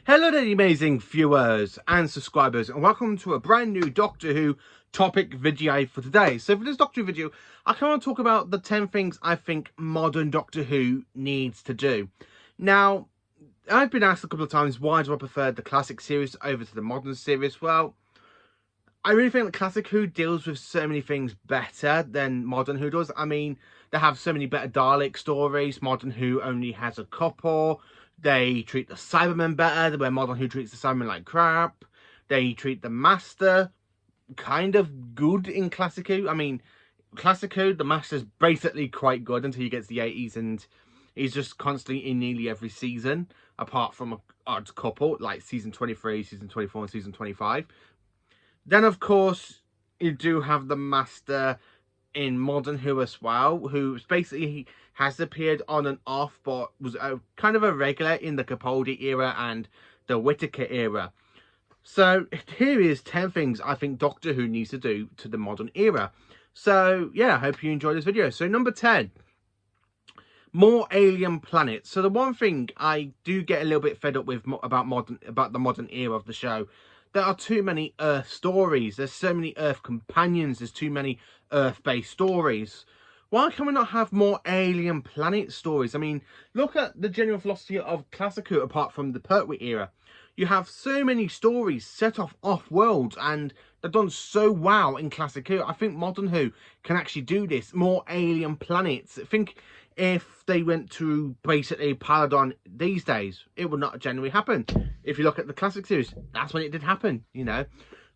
Hello there, amazing viewers and subscribers, and welcome to a brand new Doctor Who topic video for today. So for this Doctor Who video, I kind of talk about the 10 things I think modern Doctor Who needs to do. Now, I've been asked a couple of times, why do I prefer the classic series over to the modern series? Well, I really think the classic Who deals with so many things better than modern Who does. I mean, they have so many better Dalek stories. Modern Who only has a couple. They treat the Cybermen better, where Modern Who treats the Cybermen like crap. They treat the Master kind of good in Classic Who. I mean, Classic Who, the Master's basically quite good until he gets the 80s, and he's just constantly in nearly every season, apart from a odd couple, like season 23, season 24, and season 25. Then, of course, you do have the Master in Modern Who as well, who basically has appeared on and off, but was kind of a regular in the Capaldi era and the Whittaker era. So here is 10 things I think Doctor Who needs to do to the modern era. So yeah, I hope you enjoyed this video. So number 10, more alien planets. So the one thing I do get a little bit fed up with about the modern era of the show, there are too many Earth stories. There's so many Earth companions. There's too many Earth-based stories. Why can we not have more alien planet stories? I mean, look at the general philosophy of Classic Who apart from the Pertwee era. You have so many stories set off-world, and they're done so well in Classic Who. I think Modern Who can actually do this. More alien planets. I think if they went to basically Paladon these days, it would not generally happen. If you look at the classic series, that's when it did happen, you know.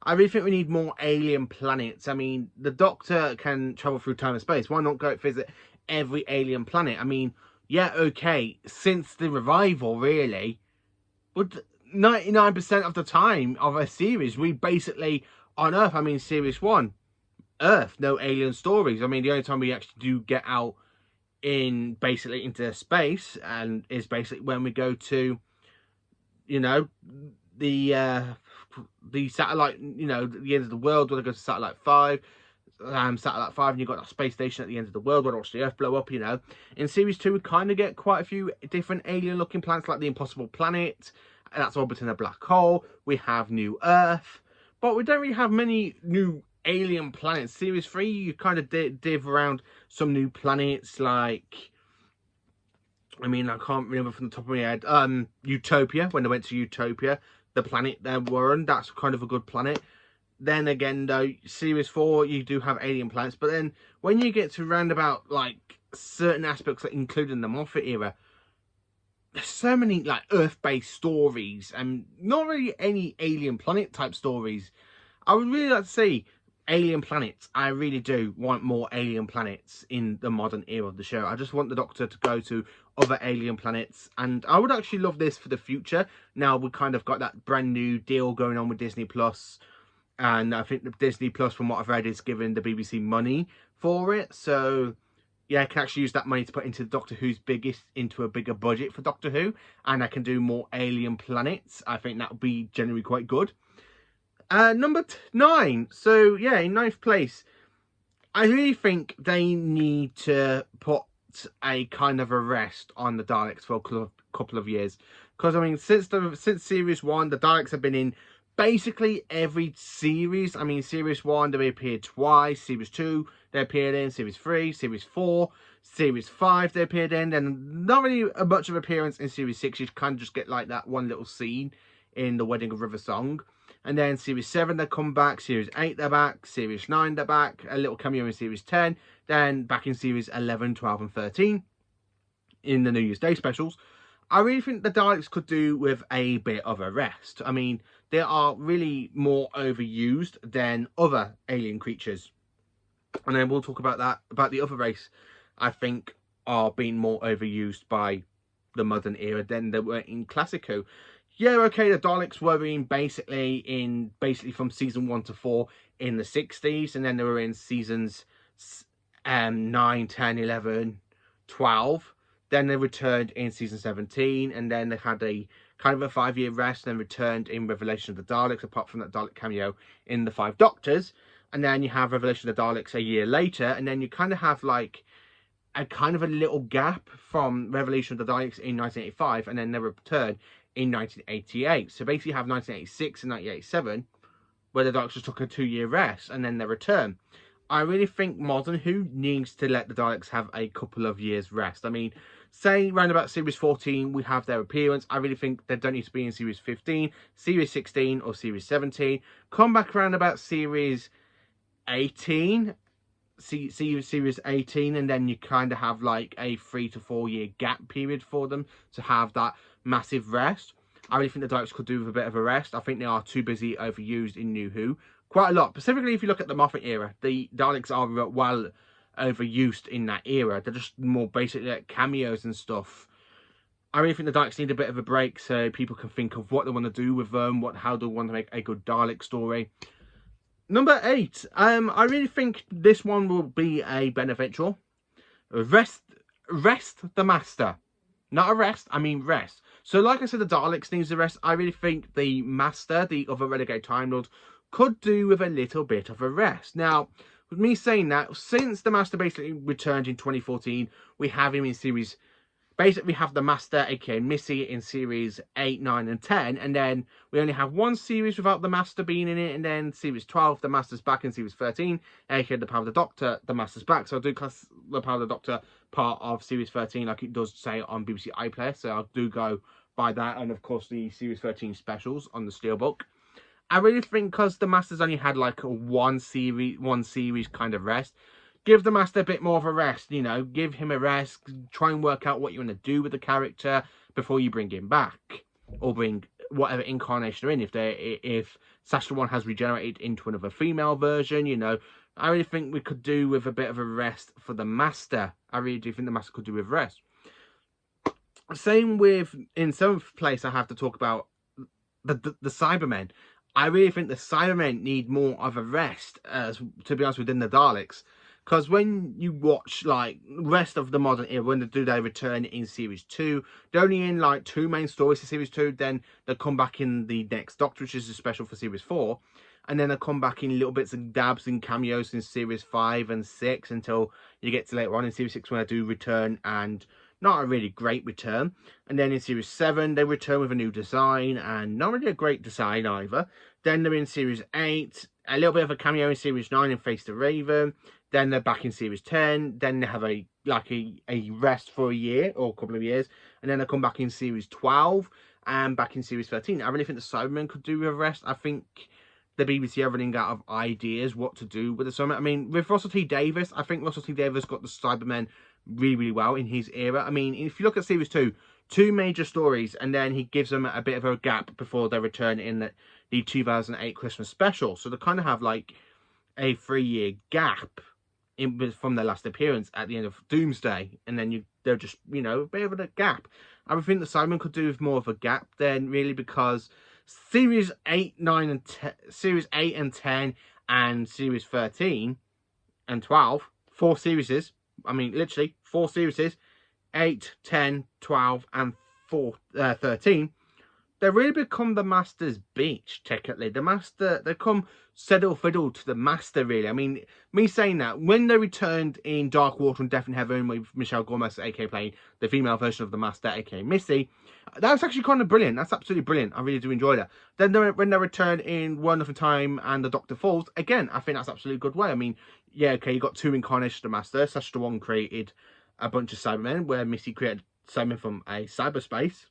I really think we need more alien planets. I mean, the Doctor can travel through time and space. Why not go visit every alien planet? I mean, yeah, okay, since the revival, really, but 99% of the time of a series, we basically, on Earth, I mean, series 1, Earth, no alien stories. I mean, the only time we actually do get out in basically into space and is basically when we go to, you know, the satellite, you know, the end of the world, when I go to satellite 5, and you've got that space station at the end of the world where I watch the Earth blow up, you know. In series 2 we kind of get quite a few different alien looking planets, like the Impossible Planet, and that's orbiting a black hole. We have New Earth, but we don't really have many new alien planets. Series 3, you kind of div around some new planets, like, I mean, I can't remember from the top of my head. Utopia, when they went to Utopia, the planet they were on, that's kind of a good planet. Then again, though, series 4, you do have alien planets, but then when you get to round about like certain aspects, like including the Moffat era, there's so many like Earth-based stories and not really any alien planet type stories. I would really like to see alien planets. I really do want more alien planets in the modern era of the show. I just want the Doctor to go to other alien planets, and I would actually love this for the future. Now we kind of got that brand new deal going on with Disney Plus, and I think the Disney Plus, from what I've read, is giving the BBC money for it. So yeah, I can actually use that money to put into Doctor Who's into a bigger budget for Doctor Who, and I can do more alien planets. I think that would be generally quite good. Number 9. So yeah, in 9th place, I really think they need to put a kind of a rest on the Daleks for a couple of years, because I mean, since series 1, the Daleks have been in basically every series. I mean, series 1 they appeared twice, series 2 they appeared in, series 3, series 4, series 5 they appeared in, and not really much of an appearance in series 6. You kind of just get like that one little scene in the Wedding of River Song. And then series 7 they come back, series 8 they're back, series 9 they're back, a little cameo in series 10, then back in series 11, 12 and 13 in the New Year's Day specials. I really think the Daleks could do with a bit of a rest. I mean, they are really more overused than other alien creatures. And then we'll talk about that, about the other race, I think, are being more overused by the modern era than they were in Classic Who. Yeah, okay, the Daleks were in basically from season 1 to 4 in the 60s, and then they were in seasons 9, 10, 11, 12. Then they returned in season 17, and then they had a kind of a 5-year rest, and then returned in Revelation of the Daleks, apart from that Dalek cameo in The Five Doctors. And then you have Revelation of the Daleks a year later, and then you kind of have like a kind of a little gap from Revelation of the Daleks in 1985, and then they return in 1988. So basically you have 1986 and 1987, where the Daleks just took a 2-year rest and then they return. I really think Modern Who needs to let the Daleks have a couple of years rest. I mean, say round about series 14 we have their appearance. I really think they don't need to be in series 15, series 16 or series 17. Come back around about series 18, series 18, and then you kind of have like a 3 to 4 year gap period for them to have that massive rest. I really think the Daleks could do with a bit of a rest. I think they are too busy overused in New Who. Quite a lot. Specifically, if you look at the Moffat era, the Daleks are well overused in that era. They're just more basically like cameos and stuff. I really think the Daleks need a bit of a break so people can think of what they want to do with them, how they want to make a good Dalek story. Number 8. I really think this one will be a beneficial. Rest the Master. Not arrest, I mean rest. So like I said, the Daleks needs a rest. I really think the Master, the other Renegade Time Lord, could do with a little bit of a rest. Now, with me saying that, since the Master basically returned in 2014, we have him in series... Basically, we have the Master, aka Missy, in series 8, 9, and 10. And then we only have one series without the Master being in it. And then series 12, the Master's back in series 13, aka the Power of the Doctor, the Master's back. So I do class the Power of the Doctor part of series 13, like it does say on BBC iPlayer. So I do go by that. And of course, the series 13 specials on the Steelbook. I really think because the Master's only had like a one series kind of rest, give the Master a bit more of a rest, you know, give him a rest, try and work out what you want to do with the character before you bring him back, or bring whatever incarnation they're in. If Sasha 1 has regenerated into another female version, you know, I really think we could do with a bit of a rest for the Master. I really do think the Master could do with rest. Same with, in 7th place, I have to talk about the Cybermen. I really think the Cybermen need more of a rest, as to be honest, within the Daleks. Because when you watch, like, the rest of the Modern era, when they return in Series 2, they're only in, like, 2 main stories in Series 2. Then they come back in the next Doctor, which is a special for Series 4. And then they come back in little bits and dabs and cameos in Series 5 and 6 until you get to later on in Series 6 when they do return, and not a really great return. And then in Series 7, they return with a new design, and not really a great design either. Then they're in Series 8, a little bit of a cameo in Series 9 in Face the Raven. Then they're back in Series 10. Then they have a rest for a year or a couple of years. And then they come back in Series 12 and back in Series 13. I really think the Cybermen could do with a rest. I think the BBC are running out of ideas what to do with the Cybermen. I mean, with Russell T Davies, I think Russell T Davies got the Cybermen really, really well in his era. I mean, if you look at Series 2, 2 major stories, and then he gives them a bit of a gap before they return in the 2008 Christmas special. So they kind of have like a 3-year gap from their last appearance at the end of Doomsday, and then they're just, you know, a bit of a gap. I would think that Simon could do with more of a gap then, really, because Series 8, 9, and Series 8 and 10 and Series 13 and 12, 4 series. I mean, literally 4 series, 8, 10, 12, and 13. They really become the Master's beach, technically. The Master, they come settle fiddle to the Master, really. I mean, me saying that, when they returned in Dark Water and Death in Heaven with Michelle Gomez, aka playing the female version of the Master, aka Missy, that was actually kind of brilliant. That's absolutely brilliant. I really do enjoy that. Then when they returned in One of a Time and The Doctor Falls, again, I think that's absolutely a good way. I mean, yeah, okay, you got 2 incarnations of the Master. Sasha 1 created a bunch of Cybermen, where Missy created Cybermen from a cyberspace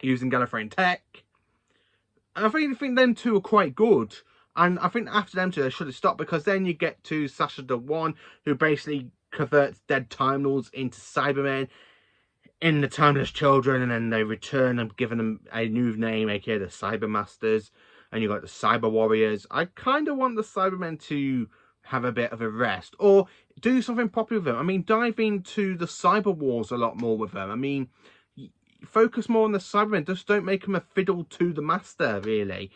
using Gallifreyan tech. And I really think them 2 are quite good. And I think after them 2, they should have stopped, because then you get to Sasha the One, who basically converts dead Time Lords into Cybermen in the Timeless Children, and then they return and giving them a new name, aka the Cyber Masters. And you got the Cyber Warriors. I kind of want the Cybermen to have a bit of a rest, or do something properly with them. I mean, dive into the Cyber Wars a lot more with them. I mean, focus more on the Cybermen. Just don't make them a fiddle to the Master, really.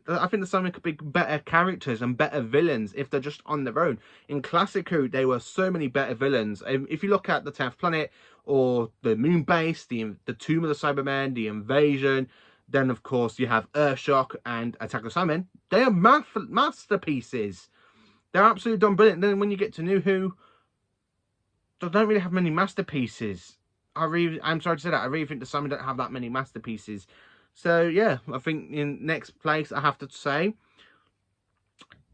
I think the Cybermen could be better characters and better villains if they're just on their own. In Classic Who, there were so many better villains. If you look at the 10th Planet, or the Moon Base, the Tomb of the Cybermen, the Invasion, then of course you have Earthshock and Attack of the Cybermen. They are masterpieces. They're absolutely done brilliant. Then when you get to New Who, they don't really have many masterpieces. I'm sorry to say that, I really think the Simon don't have that many masterpieces. So yeah, I think in next place I have to say,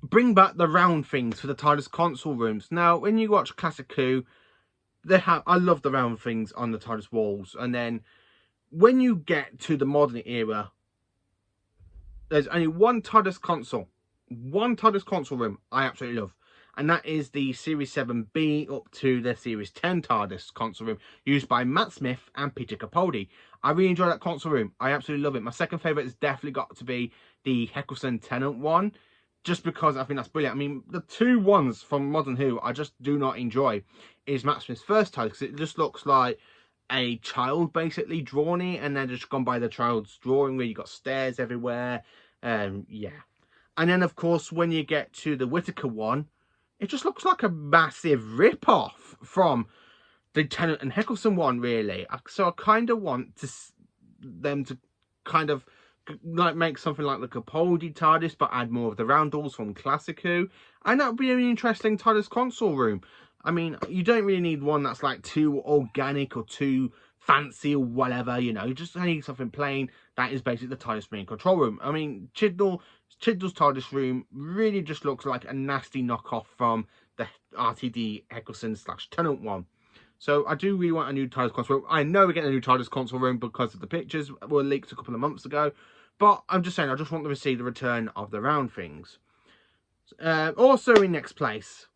bring back the round things for the TARDIS console rooms. Now, when you watch Classic Who, I love the round things on the TARDIS walls, and then when you get to the modern era, there's only one TARDIS console room I absolutely love, and that is the Series 7B up to the Series 10 TARDIS console room, used by Matt Smith and Peter Capaldi. I really enjoy that console room. I absolutely love it. My second favourite has definitely got to be the Eccleston Tennant one, just because I think that's brilliant. I mean, the two ones from Modern Who I just do not enjoy is Matt Smith's first TARDIS, because it just looks like a child basically drawn it, and then just gone by the child's drawing, where you got stairs everywhere. Yeah. And then, of course, when you get to the Whittaker one, it just looks like a massive rip-off from the Tennant and Eccleston one, really. So I kind of want them to kind of like make something like the Capaldi TARDIS, but add more of the roundels from Classic Who. And that would be an interesting TARDIS console room. I mean, you don't really need one that's like too organic or too fancy or whatever, you know. You just need something plain that is basically the TARDIS main control room. I mean, Chidl's TARDIS room really just looks like a nasty knockoff from the RTD Eccleston / Tennant one. So I do really want a new TARDIS console room. I know we're getting a new TARDIS console room because of the pictures were leaked a couple of months ago. But I'm just saying, I just want to see the return of the round things. Also in next place,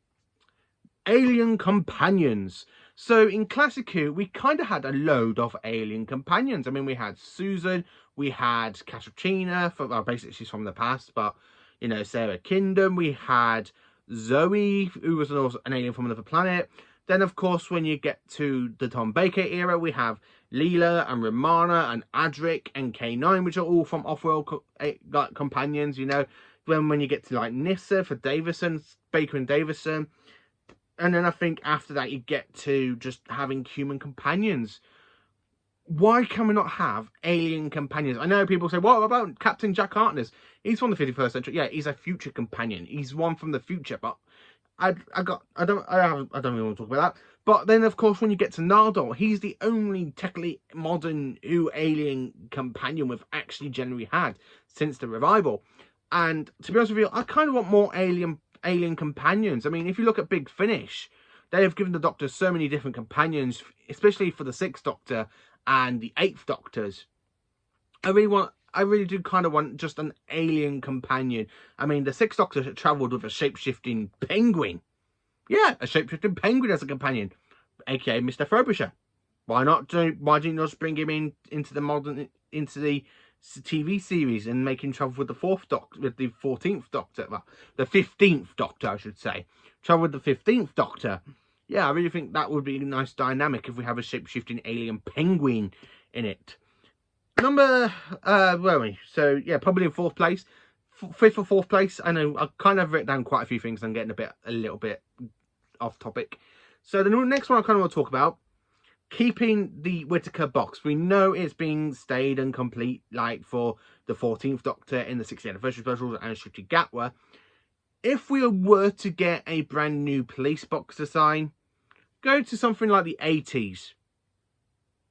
alien companions. So in Classic Who, we kind of had a load of alien companions. I mean, we had Susan, we had Katarina, well, basically she's from the past, but, you know, Sarah Kingdom. We had Zoe, who was also an alien from another planet. Then, of course, when you get to the Tom Baker era, we have Leela and Romana and Adric and K9, which are all from off-world companions, you know. When you get to, like, Nyssa for Davison, Baker and Davison. And then I think after that, you get to just having human companions. Why can we not have alien companions? I know people say, what about Captain Jack Harkness? He's from the 51st century. Yeah, he's a future companion. He's one from the future, but I don't really want to talk about that. But then, of course, when you get to Nardole, he's the only technically modern Who alien companion we've actually generally had since the revival. And to be honest with you, I kind of want more alien companions. I mean, if you look at Big Finish, they have given the Doctor so many different companions, especially for the 6th Doctor and the 8th Doctors. I really do kind of want just an alien companion. I mean, the 6th Doctor travelled with a shape-shifting penguin. Yeah, a shape-shifting penguin as a companion, aka Mr. Frobisher. Why do you not bring him into the TV series and make him travel with the 4th Doctor, with the 14th Doctor, well, the 15th Doctor, I should say. Travel with the 15th Doctor. Yeah, I really think that would be a nice dynamic if we have a shape-shifting alien penguin in it. Where are we? So, yeah, probably in 4th place. 5th or 4th place. I know I kind of written down quite a few things. I'm getting a little bit off topic. So, the next one I kind of want to talk about, keeping the Whittaker box. We know it's being stayed and complete, like for the 14th Doctor in the 60th anniversary specials and Ncuti Gatwa. If we were to get a brand new police box design, go to something like the 80s.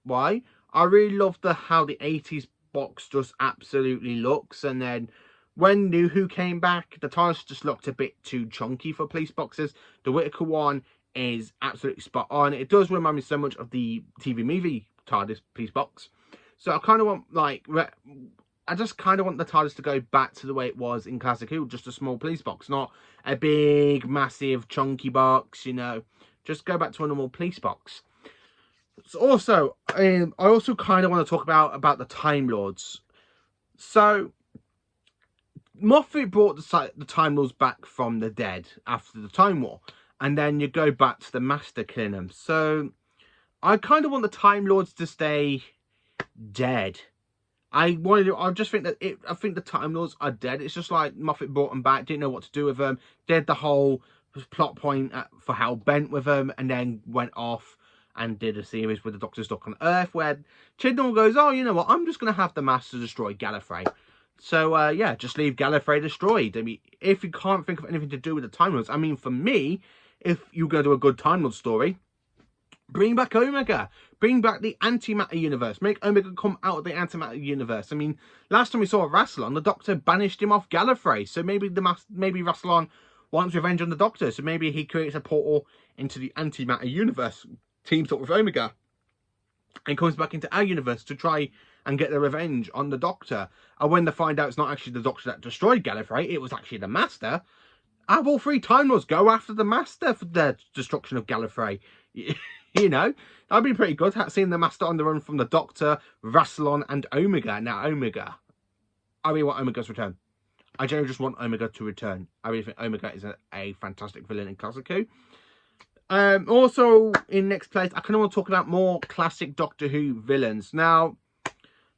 Why? I really love how the 80s box just absolutely looks. And then when New Who came back, the TARDIS just looked a bit too chunky for police boxes. The Whittaker one is absolutely spot on. It does remind me so much of the TV movie TARDIS police box. So I kind of want, like, I just kind of want the TARDIS to go back to the way it was in Classic Who, just a small police box, not a big, massive, chunky box, you know. Just go back to a normal police box. So also, I also kind of want to talk about the Time Lords. So, Moffat brought the Time Lords back from the dead after the Time War. And then you go back to the Master killing them. So, I kind of want the Time Lords to stay dead. I just think that I think the Time Lords are dead. It's just like Moffat brought them back, didn't know what to do with them. Did the whole plot point for how bent with them, and then went off and did a series with the Doctor stuck on Earth, where Chibnall goes, oh, you know what, I'm just going to have the Master destroy Gallifrey. So, yeah, just leave Gallifrey destroyed. I mean, if you can't think of anything to do with the Time Lords, I mean, for me, if you're going to do a good Time Lord story, Bring back Omega. Bring back the antimatter universe. Make Omega come out of the antimatter universe. I mean, last time we saw Rassilon, the Doctor banished him off Gallifrey. So maybe maybe Rassilon wants revenge on the Doctor. So maybe he creates a portal into the antimatter universe, teams up with Omega, and comes back into our universe to try and get the revenge on the Doctor. And when they find out it's not actually the Doctor that destroyed Gallifrey, it was actually the Master, have all three Time Lords go after the Master for the destruction of Gallifrey. You know, that'd be pretty good, seeing the Master on the run from the Doctor, Rassilon, and Omega. Now, Omega. I really want Omega's return. I generally just want Omega to return. I really think Omega is a fantastic villain in Classic Who. Also, in next place, I kind of want to talk about more classic Doctor Who villains. Now,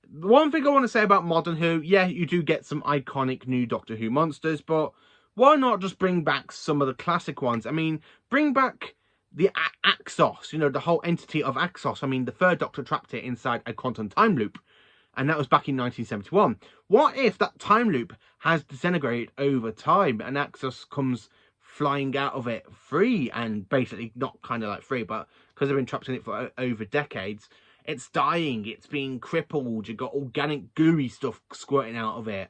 the one thing I want to say about Modern Who, yeah, you do get some iconic new Doctor Who monsters, but why not just bring back some of the classic ones? I mean, bring back the Axos, you know, the whole entity of Axos. I mean, the third Doctor trapped it inside a quantum time loop, and that was back in 1971. What if that time loop has disintegrated over time and Axos comes flying out of it free, and basically not kind of like free, but because they've been trapped in it for over decades, it's dying, it's being crippled, you've got organic gooey stuff squirting out of it,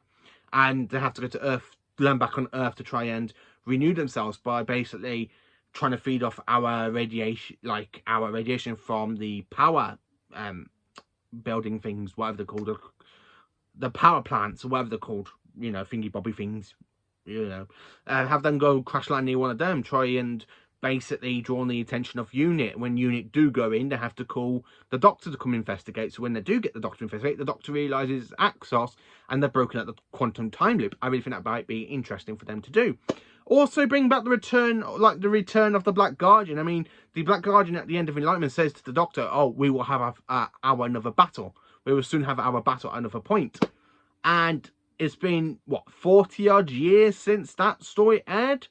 and they have to go to Earth, land back on Earth to try and renew themselves by basically trying to feed off our radiation, like our radiation from the power building things, whatever they're called, the power plants, or whatever they're called, you know, thingy bobby things, you know, have them go crash land near one of them, try and basically draw the attention of UNIT. When UNIT do go in, they have to call the Doctor to come investigate. So when they do get the Doctor to investigate, the Doctor realises Axos and they've broken out the quantum time loop. I really think that might be interesting for them to do. Also, bring back the return, like the return of the Black Guardian. I mean, the Black Guardian at the end of Enlightenment says to the Doctor, "Oh, we will have our another battle. We will soon have our battle at another point." And it's been, what, 40 odd years since that story aired?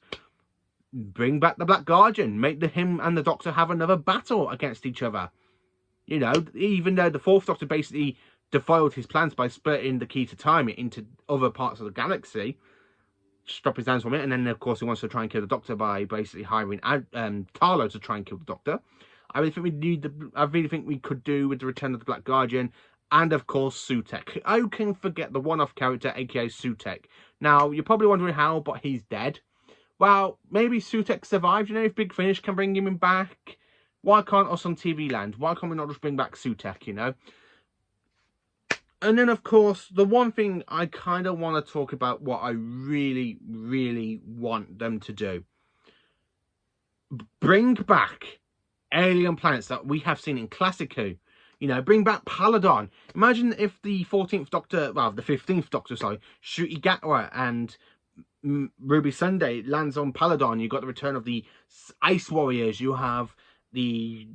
Bring back the Black Guardian. Make him and the Doctor have another battle against each other. You know, even though the Fourth Doctor basically defiled his plans by splitting the key to time into other parts of the galaxy, stop his hands from it, and then of course he wants to try and kill the Doctor by basically hiring Tarlo to try and kill the Doctor. I really think we could do with the return of the Black Guardian, and of course Sutek. Who can forget the one-off character, aka Sutek? Now you're probably wondering how, but he's dead. Well, maybe Sutek survived. You know, if Big Finish can bring him back, why can't us on TV Land? Why can't we not just bring back Sutek? You know. And then, of course, the one thing I kind of want to talk about, what I really, really want them to do. Bring back alien planets that we have seen in Classic Who. You know, bring back Paladon. Imagine if the 14th Doctor, well, the 15th Doctor, sorry, Ncuti Gatwa and Ruby Sunday lands on Paladon. You've got the return of the Ice Warriors. You have the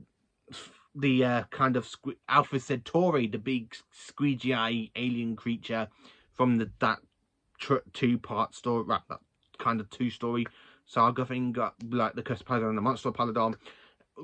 kind of Alpha Centauri, the big squeegee eye alien creature from that two-part story, that kind of two-story saga thing, like the Curse of Paladon and the Monster of Paladon.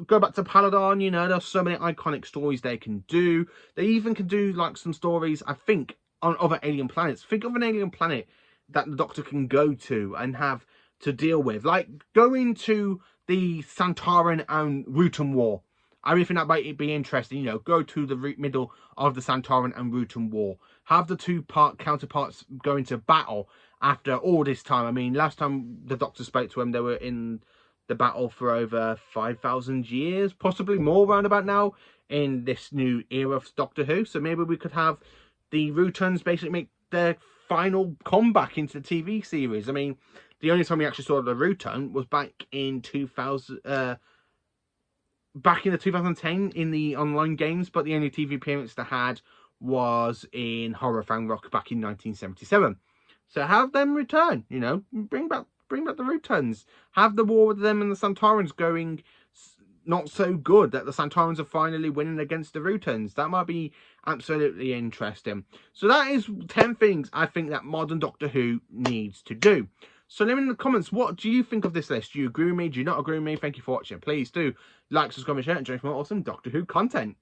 Go back to Paladon, you know, there's so many iconic stories they can do. They even can do like some stories, I think, on other alien planets. Think of an alien planet that the Doctor can go to and have to deal with, like going to the Santoran and Rutan War. I really think that might be interesting. You know, go to the middle of the Santoran and Rutan War. Have the two-part counterparts go into battle after all this time. I mean, last time the Doctor spoke to them, they were in the battle for over 5,000 years, possibly more roundabout now, in this new era of Doctor Who. So maybe we could have the Rutans basically make their final comeback into the TV series. I mean, the only time we actually saw the Rutan was back in 2000... back in the 2010 in the online games, but the only TV appearance they had was in Horror Fang Rock back in 1977. So have them return, you know, bring back the Rutans. Have the war with them and the Santorans going not so good, that the Santorans are finally winning against the Rutans. That might be absolutely interesting. So that is 10 things I think that modern Doctor Who needs to do. So let me know in the comments, what do you think of this list? Do you agree with me? Do you not agree with me? Thank you for watching. Please do like, subscribe, and share, and join for more awesome Doctor Who content.